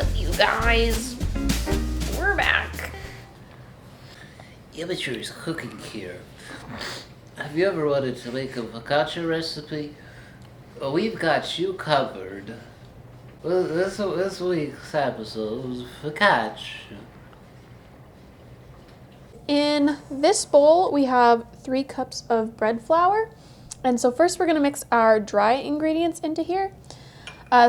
up, you guys? We're back. Amateurs cooking here. Have you ever wanted to make a focaccia recipe? Well, we've got you covered. Well, this week's episode was focaccia. In this bowl, we have 3 cups of bread flour. And so first we're going to mix our dry ingredients into here.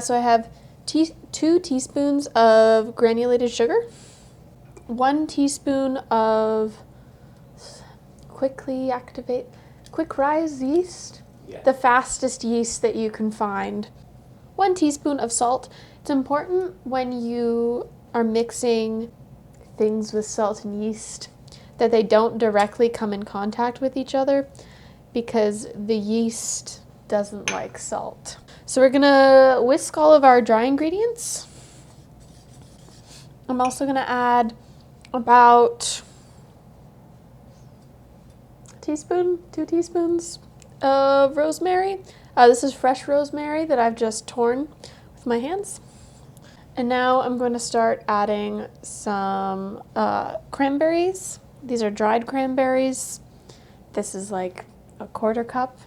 So I have 2 teaspoons of granulated sugar, 1 teaspoon of quick rise yeast, the fastest yeast that you can find, 1 teaspoon of salt. It's important when you are mixing things with salt and yeast that they don't directly come in contact with each other, because the yeast doesn't like salt. So we're gonna whisk all of our dry ingredients. I'm also gonna add about a teaspoon, 2 teaspoons of rosemary. This is fresh rosemary that I've just torn with my hands. And now I'm going to start adding some cranberries. These are dried cranberries. This is like a 1/4 cup.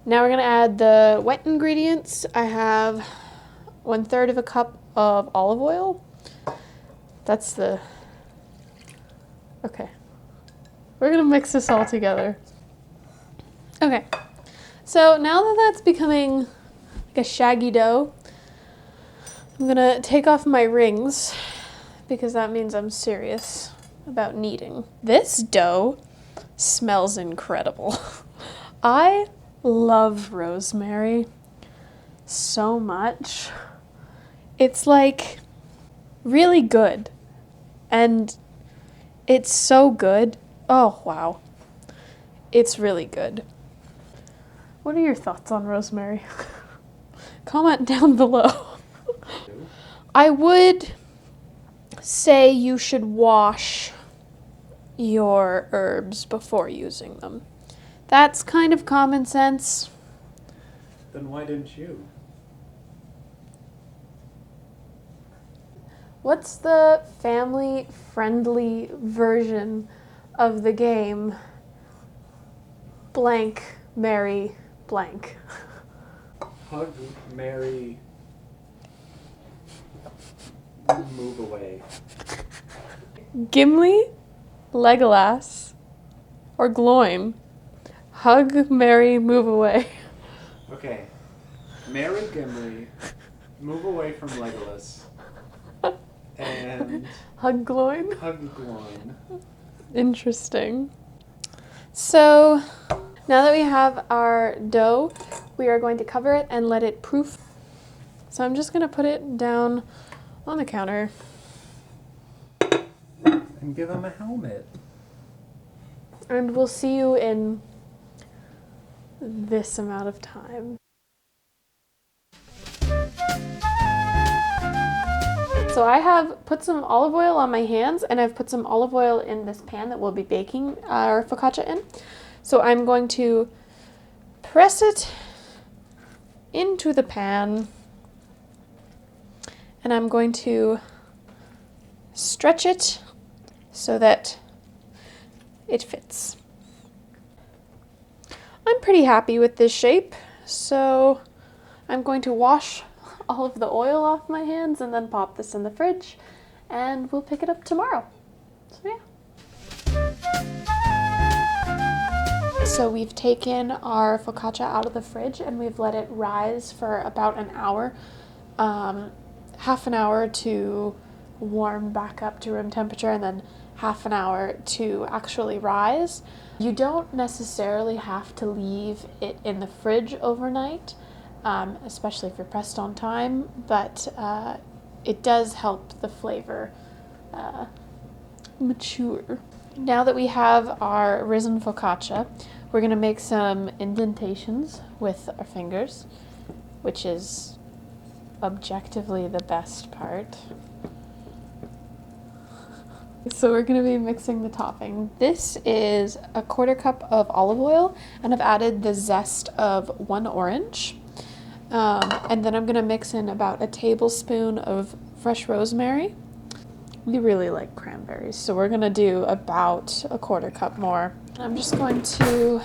Now we're going to add the wet ingredients. I have 1/3 of a cup of olive oil. Okay. We're going to mix this all together. Okay. So now that that's becoming like a shaggy dough, I'm going to take off my rings because that means I'm serious about kneading. This dough smells incredible. I love rosemary so much. It's like really good. And it's so good. Oh, wow. It's really good. What are your thoughts on rosemary? Comment down below. I would say you should wash your herbs before using them. That's kind of common sense. Then why didn't you? What's the family-friendly version of the game blank, marry, blank? Hug, marry, move away. Gimli, Legolas, or Gloin? Hug, marry, move away. Okay. Marry Gimli, move away from Legolas, and Hug Gloin? hug Gloin. Interesting. So now that we have our dough, we are going to cover it and let it proof. So I'm just going to put it down on the counter. And give him a helmet. And we'll see you in this amount of time. So I have put some olive oil on my hands, and I've put some olive oil in this pan that we'll be baking our focaccia in. So I'm going to press it into the pan, and I'm going to stretch it so that it fits. I'm pretty happy with this shape, so I'm going to wash all of the oil off my hands and then pop this in the fridge, and we'll pick it up tomorrow. So yeah. So we've taken our focaccia out of the fridge and we've let it rise for about an hour, half an hour to warm back up to room temperature and then half an hour to actually rise. You don't necessarily have to leave it in the fridge overnight, especially if you're pressed on time, but it does help the flavor mature. Now that we have our risen focaccia, we're going to make some indentations with our fingers, which is objectively the best part. So we're going to be mixing the topping. This is a 1/4 cup of olive oil, and I've added the zest of 1 orange. And then I'm going to mix in about a tablespoon of fresh rosemary. We really like cranberries, so we're gonna do about a quarter cup more. I'm just going to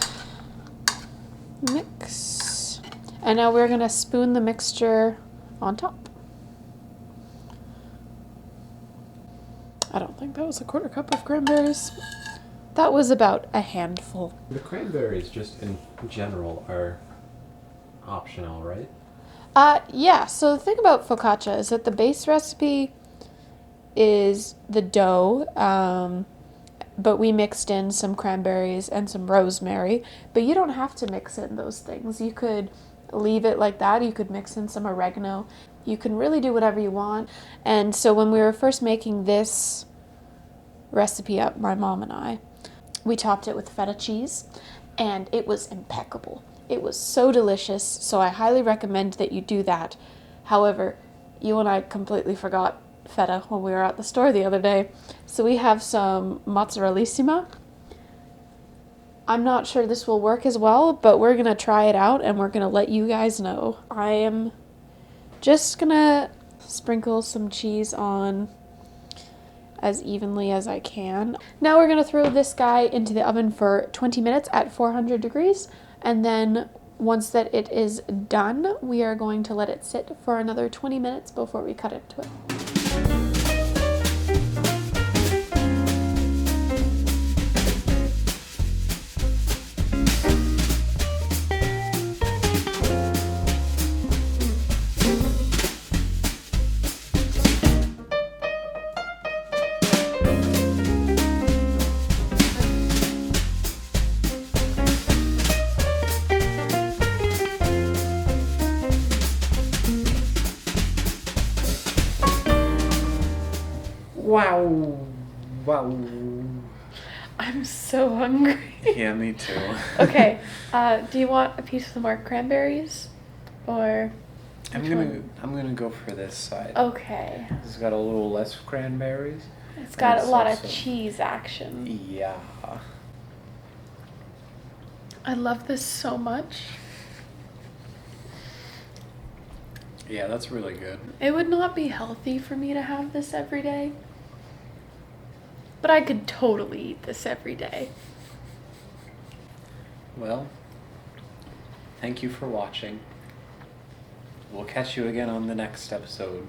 mix. And now we're gonna spoon the mixture on top. I don't think that was a quarter cup of cranberries. That was about a handful. The cranberries, just in general, are optional, right? Yeah, so the thing about focaccia is that the base recipe is the dough, but we mixed in some cranberries and some rosemary. But you don't have to mix in those things. You could leave it like that. You could mix in some oregano. You can really do whatever you want. And so when we were first making this recipe up, my mom and I, we topped it with feta cheese, and it was impeccable. It was so delicious, so I highly recommend that you do that. However, you and I completely forgot feta when we were at the store the other day. So we have some mozzarellissima. I'm not sure this will work as well, but we're going to try it out and we're going to let you guys know. I am just going to sprinkle some cheese on as evenly as I can. Now we're going to throw this guy into the oven for 20 minutes at 400 degrees. And then once that it is done, we are going to let it sit for another 20 minutes before we cut into it. Wow. Wow. I'm so hungry. Yeah, me too. Okay, do you want a piece of more cranberries? Or I'm which gonna one? I'm gonna go for this side. Okay. It's got a little less cranberries. It's got And a lot also- of cheese action. Yeah. I love this so much. Yeah, that's really good. It would not be healthy for me to have this every day. But I could totally eat this every day. Well, thank you for watching. We'll catch you again on the next episode.